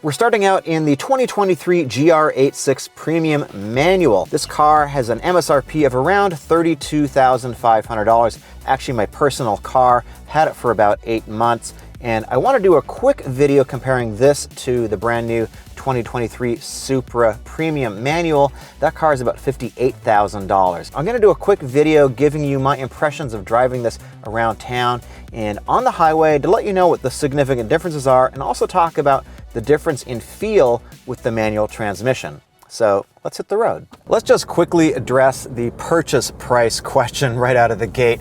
We're starting out in the 2023 GR86 Premium Manual. This car has an MSRP of around $32,500. Actually, my personal car had it for about 8 months, and I want to do a quick video comparing this to the brand new 2023 Supra Premium Manual. That car is about $58,000. I'm going to do a quick video giving you my impressions of driving this around town and on the highway to let you know what the significant differences are, and also talk about the difference in feel with the manual transmission. So let's hit the road. Let's just quickly address the purchase price question right out of the gate.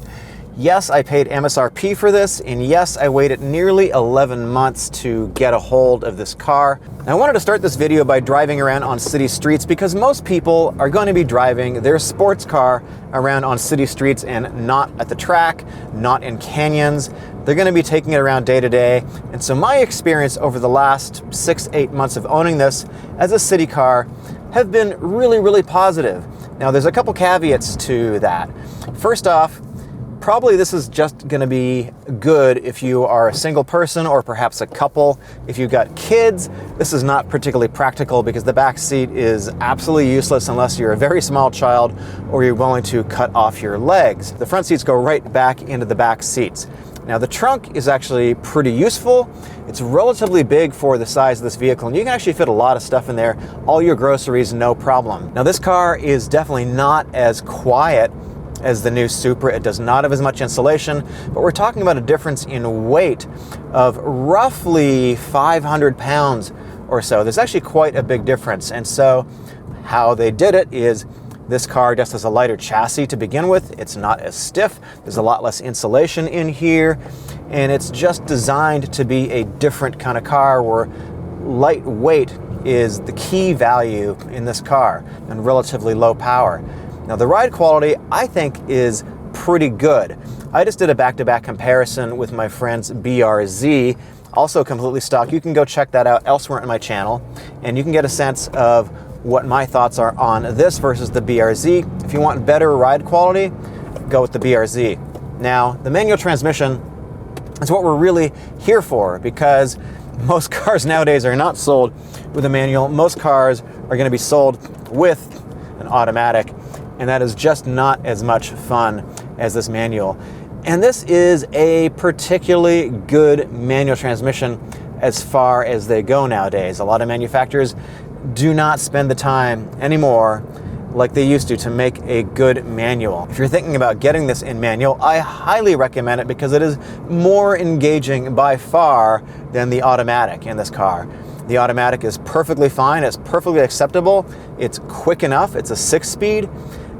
Yes, I paid MSRP for this, and yes, I waited nearly 11 months to get a hold of this car. I wanted to start this video by driving around on city streets because most people are going to be driving their sports car around on city streets and not at the track, not in canyons. They're going to be taking it around day to day. And so my experience over the last 6-8 months of owning this as a city car have been really positive. Now, there's a couple caveats to that. First off, probably this is just going to be good if you are a single person or perhaps a couple. If you've got kids, this is not particularly practical because the back seat is absolutely useless unless you're a very small child or you're willing to cut off your legs. The front seats go right back into the back seats. Now, the trunk is actually pretty useful. It's relatively big for the size of this vehicle, and you can actually fit a lot of stuff in there, all your groceries, no problem. Now, this car is definitely not as quiet as the new Supra. It does not have as much insulation, but we're talking about a difference in weight of roughly 500 pounds or so. There's actually quite a big difference. And so how they did it is this car just has a lighter chassis to begin with. It's not as stiff. There's a lot less insulation in here, and it's just designed to be a different kind of car where lightweight is the key value in this car and relatively low power. Now, the ride quality, I think, is pretty good. I just did a back-to-back comparison with my friend's BRZ, also completely stock. You can go check that out elsewhere on my channel, and you can get a sense of what my thoughts are on this versus the BRZ. If you want better ride quality, go with the BRZ. Now, the manual transmission is what we're really here for because most cars nowadays are not sold with a manual. Most cars are going to be sold with an automatic, and that is just not as much fun as this manual. And this is a particularly good manual transmission as far as they go nowadays. A lot of manufacturers do not spend the time anymore like they used to make a good manual. If you're thinking about getting this in manual, I highly recommend it because it is more engaging by far than the automatic in this car. The automatic is perfectly fine, it's perfectly acceptable, it's quick enough, it's a 6-speed.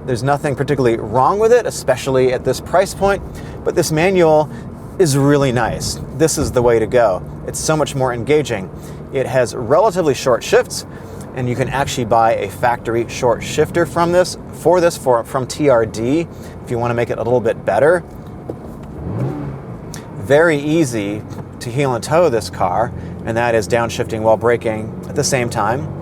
There's nothing particularly wrong with it, especially at this price point, but this manual is really nice. This is the way to go. It's so much more engaging. It has relatively short shifts, and you can actually buy a factory short shifter from from TRD if you want to make it a little bit better. Very easy to heel and tow this car, and that is downshifting while braking at the same time.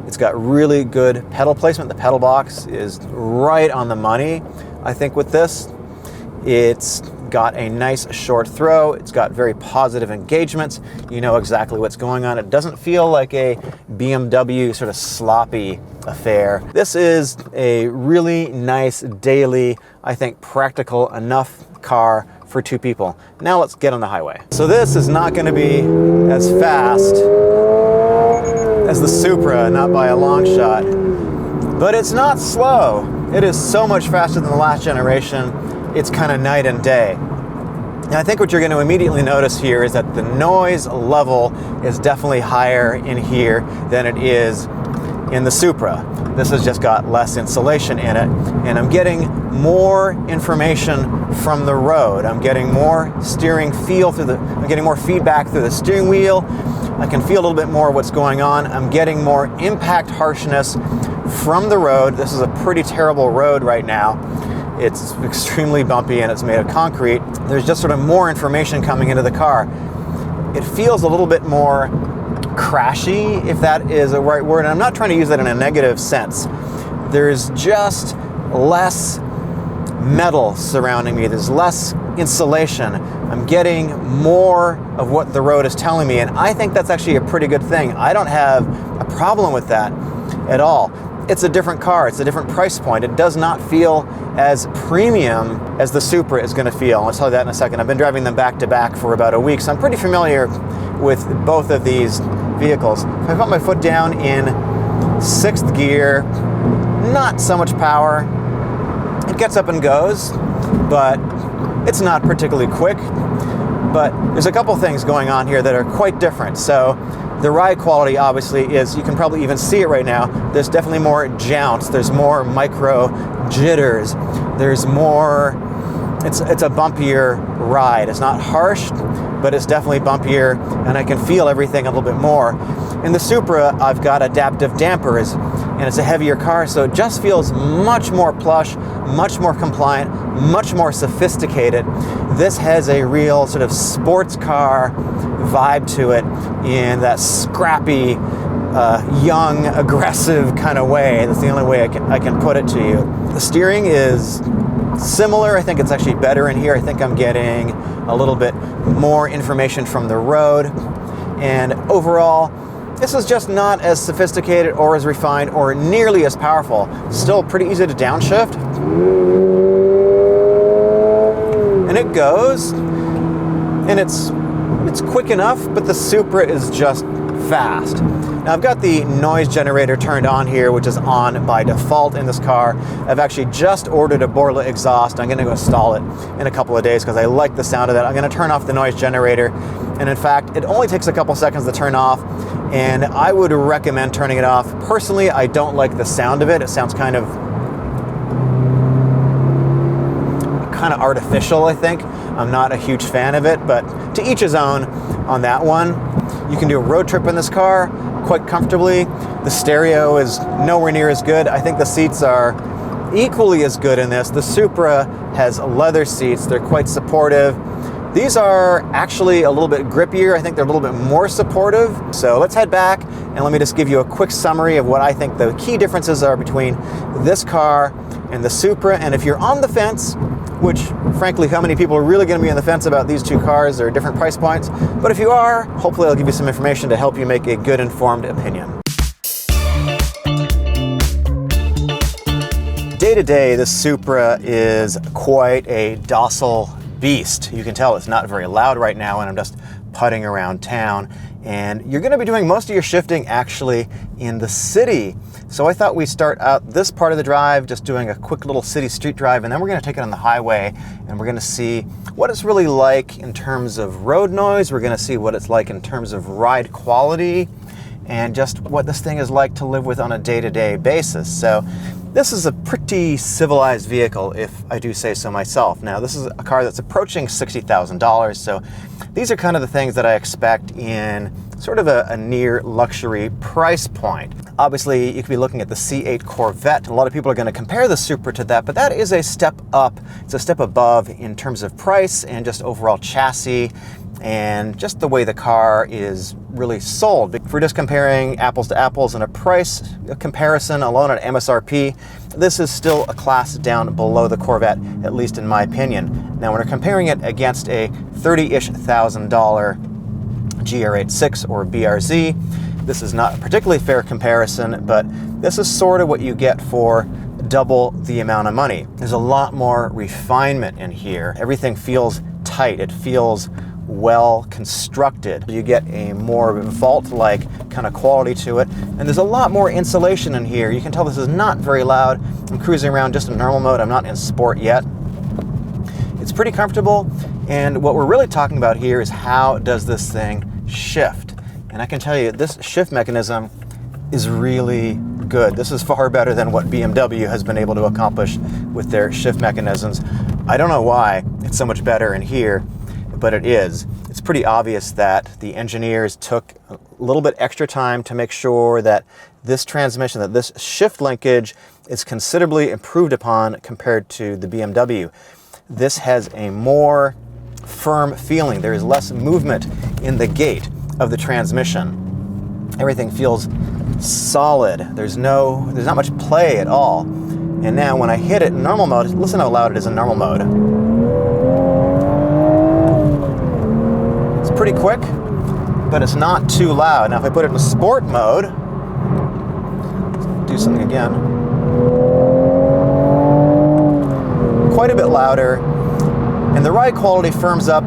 It's got really good pedal placement. The pedal box is right on the money, I think, with this. It's got a nice short throw. It's got very positive engagements. You know exactly what's going on. It doesn't feel like a BMW sort of sloppy affair. This is a really nice daily, I think, practical enough car for 2 people. Now let's get on the highway. So this is not going to be as fast as the Supra, not by a long shot, but it's not slow. It is so much faster than the last generation. It's kind of night and day. And I think what you're going to immediately notice here is that the noise level is definitely higher in here than it is in the Supra. This has just got less insulation in it, and I'm getting more information from the road. I'm getting more steering feel I'm getting more feedback through the steering wheel. I can feel a little bit more what's going on. I'm getting more impact harshness from the road. This is a pretty terrible road right now. It's extremely bumpy and it's made of concrete. There's just sort of more information coming into the car. It feels a little bit more crashy, if that is a right word, and I'm not trying to use that in a negative sense. There's just less metal surrounding me. There's less insulation. I'm getting more of what the road is telling me, and I think that's actually a pretty good thing. I don't have a problem with that at all. It's a different car. It's a different price point. It does not feel as premium as the Supra is going to feel. I'll tell you that in a second. I've been driving them back to back for about a week, so I'm pretty familiar with both of these vehicles. If I put my foot down in 6th gear, not so much power. It gets up and goes, but it's not particularly quick. But there's a couple things going on here that are quite different. So the ride quality obviously is, you can probably even see it right now, there's definitely more jounce, there's more micro jitters, there's more, it's a bumpier ride. It's not harsh, but it's definitely bumpier, and I can feel everything a little bit more. In the Supra, I've got adaptive dampers, and it's a heavier car, so it just feels much more plush, much more compliant, much more sophisticated. This has a real sort of sports car vibe to it in that scrappy, young, aggressive kind of way. That's the only way I can put it to you. The steering is similar. I think it's actually better in here. I think I'm getting a little bit more information from the road. And overall, this is just not as sophisticated or as refined or nearly as powerful. Still pretty easy to downshift. And it goes, and it's quick enough, but the Supra is just fast. Now I've got the noise generator turned on here, which is on by default in this car. I've actually just ordered a Borla exhaust. I'm going to go install it in a couple of days because I like the sound of that. I'm going to turn off the noise generator, and in fact, it only takes a couple seconds to turn off, and I would recommend turning it off. Personally, I don't like the sound of it. It sounds kind of artificial, I think. I'm not a huge fan of it, but to each his own on that one. You can do a road trip in this car quite comfortably. The stereo is nowhere near as good. I think the seats are equally as good in this. The Supra has leather seats. They're quite supportive. These are actually a little bit grippier. I think they're a little bit more supportive. So let's head back and let me just give you a quick summary of what I think the key differences are between this car and the Supra. And if you're on the fence, which frankly, how many people are really going to be on the fence about these two cars? They're different price points. But if you are, hopefully I'll give you some information to help you make a good informed opinion. Day to day, the Supra is quite a docile beast. You can tell it's not very loud right now, and I'm just putting around town. And you're going to be doing most of your shifting actually in the city. So I thought we'd start out this part of the drive just doing a quick little city street drive, and then we're going to take it on the highway and we're going to see what it's really like in terms of road noise. We're going to see what it's like in terms of ride quality and just what this thing is like to live with on a day-to-day basis. So this is a pretty civilized vehicle, if I do say so myself. Now, this is a car that's approaching $60,000, so these are kind of the things that I expect in sort of a near luxury price point. Obviously, you could be looking at the C8 Corvette. A lot of people are going to compare the Supra to that, but that is a step up. It's a step above in terms of price and just overall chassis and just the way the car is really sold. If we're just comparing apples to apples in a price comparison alone at MSRP, this is still a class down below the Corvette, at least in my opinion. Now, when we're comparing it against a $30-ish thousand GR86 or BRZ, this is not a particularly fair comparison, but this is sort of what you get for double the amount of money. There's a lot more refinement in here. Everything feels tight. It feels well constructed. You get a more vault-like kind of quality to it, and there's a lot more insulation in here. You can tell this is not very loud. I'm cruising around just in normal mode. I'm not in sport yet. It's pretty comfortable, and what we're really talking about here is how does this thing shift. And I can tell you, this shift mechanism is really good. This is far better than what BMW has been able to accomplish with their shift mechanisms. I don't know why it's so much better in here, but it is. It's pretty obvious that the engineers took a little bit extra time to make sure that this transmission, that this shift linkage is considerably improved upon compared to the BMW. This has a more firm feeling. There is less movement in the gate of the transmission. Everything feels solid. There's not much play at all. And now when I hit it in normal mode, listen how loud it is in normal mode. It's pretty quick, but it's not too loud. Now if I put it in sport mode, let's do something again. Quite a bit louder, and the ride quality firms up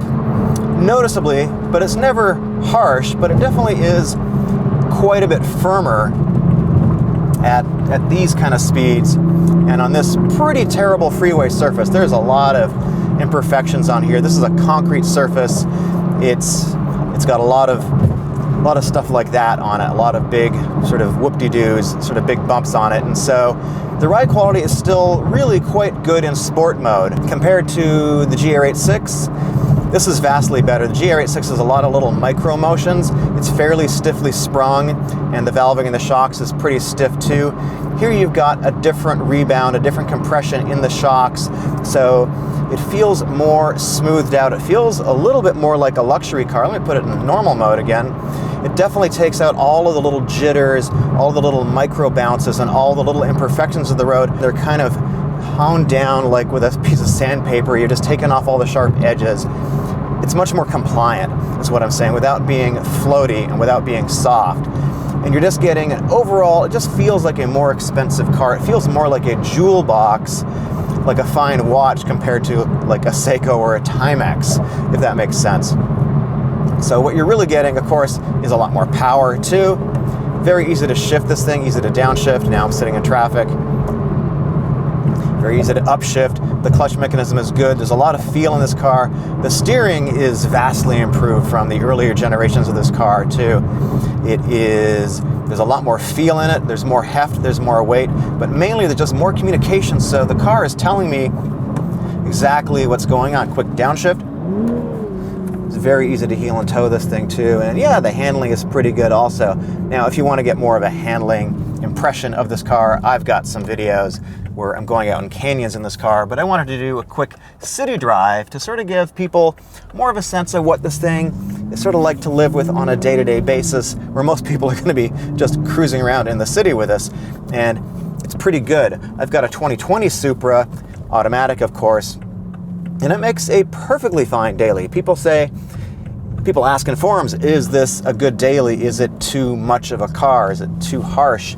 noticeably, but it's never harsh, but it definitely is quite a bit firmer at these kind of speeds. And on this pretty terrible freeway surface, there's a lot of imperfections on here. This is a concrete surface. It's got a lot of stuff like that on it, a lot of big sort of whoop-de-doos, sort of big bumps on it. And so the ride quality is still really quite good in sport mode. Compared to the GR86, this is vastly better. The GR86 has a lot of little micro motions. It's fairly stiffly sprung, and the valving in the shocks is pretty stiff too. Here you've got a different rebound, a different compression in the shocks, so it feels more smoothed out. It feels a little bit more like a luxury car. Let me put it in normal mode again. It definitely takes out all of the little jitters, all the little micro bounces, and all the little imperfections of the road. They're kind of honed down like with a piece of sandpaper. You're just taking off all the sharp edges. It's much more compliant, is what I'm saying, without being floaty and without being soft. And you're just getting an overall, it just feels like a more expensive car. It feels more like a jewel box, like a fine watch compared to like a Seiko or a Timex, if that makes sense. So what you're really getting, of course, is a lot more power too. Very easy to shift this thing, easy to downshift. Now I'm sitting in traffic. Very easy to upshift. The clutch mechanism is good. There's a lot of feel in this car. The steering is vastly improved from the earlier generations of this car too. There's a lot more feel in it. There's more heft, there's more weight, but mainly there's just more communication. So the car is telling me exactly what's going on. Quick downshift. It's very easy to heel and tow this thing too. And yeah, the handling is pretty good also. Now, if you want to get more of a handling impression of this car, I've got some videos where I'm going out in canyons in this car, but I wanted to do a quick city drive to sort of give people more of a sense of what this thing is sort of like to live with on a day-to-day basis, where most people are going to be just cruising around in the city with us. And it's pretty good. I've got a 2020 Supra, automatic of course, and it makes a perfectly fine daily. People ask in forums, is this a good daily? Is it too much of a car? Is it too harsh?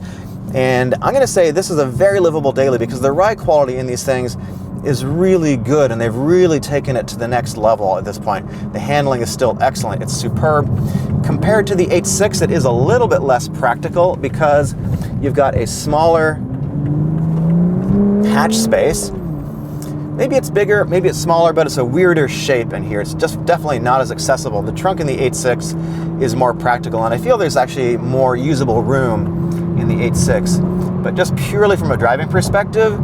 And I'm going to say this is a very livable daily because the ride quality in these things is really good, and they've really taken it to the next level at this point. The handling is still excellent. It's superb. Compared to the 86, it is a little bit less practical because you've got a smaller hatch space. Maybe it's bigger, maybe it's smaller, but it's a weirder shape in here. It's just definitely not as accessible. The trunk in the 86 is more practical, and I feel there's actually more usable room in the 86. But just purely from a driving perspective,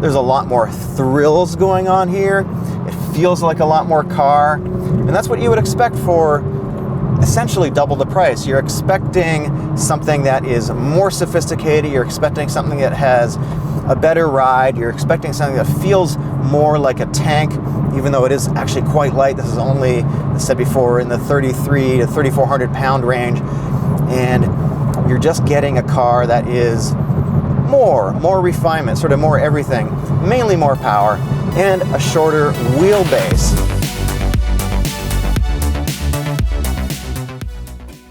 there's a lot more thrills going on here. It feels like a lot more car, and that's what you would expect for essentially double the price. You're expecting something that is more sophisticated. You're expecting something that has a better ride. You're expecting something that feels more like a tank, even though it is actually quite light. This is only, I said before, in the 33 to 3,400 pound range. And you're just getting a car that is more refinement, sort of more everything, mainly more power, and a shorter wheelbase.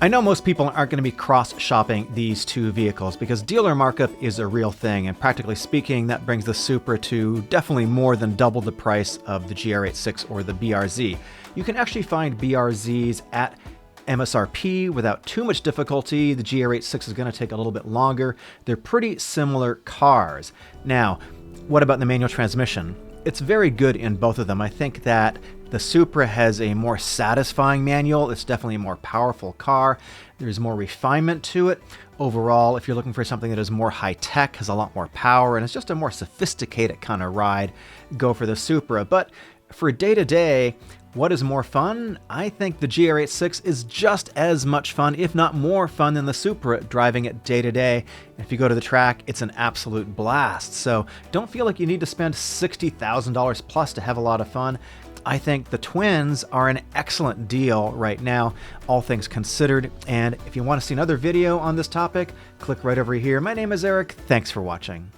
I know most people aren't going to be cross-shopping these two vehicles because dealer markup is a real thing, and practically speaking, that brings the Supra to definitely more than double the price of the GR86 or the BRZ. You can actually find BRZs at MSRP without too much difficulty. The GR86 is going to take a little bit longer. They're pretty similar cars. Now, what about the manual transmission? It's very good in both of them. I think that the Supra has a more satisfying manual. It's definitely a more powerful car. There's more refinement to it. Overall, if you're looking for something that is more high-tech, has a lot more power, and it's just a more sophisticated kind of ride, go for the Supra. But for day-to-day, what is more fun? I think the GR86 is just as much fun, if not more fun than the Supra, driving it day to day. If you go to the track, it's an absolute blast. So don't feel like you need to spend $60,000 plus to have a lot of fun. I think the twins are an excellent deal right now, all things considered. And if you want to see another video on this topic, click right over here. My name is Eric. Thanks for watching.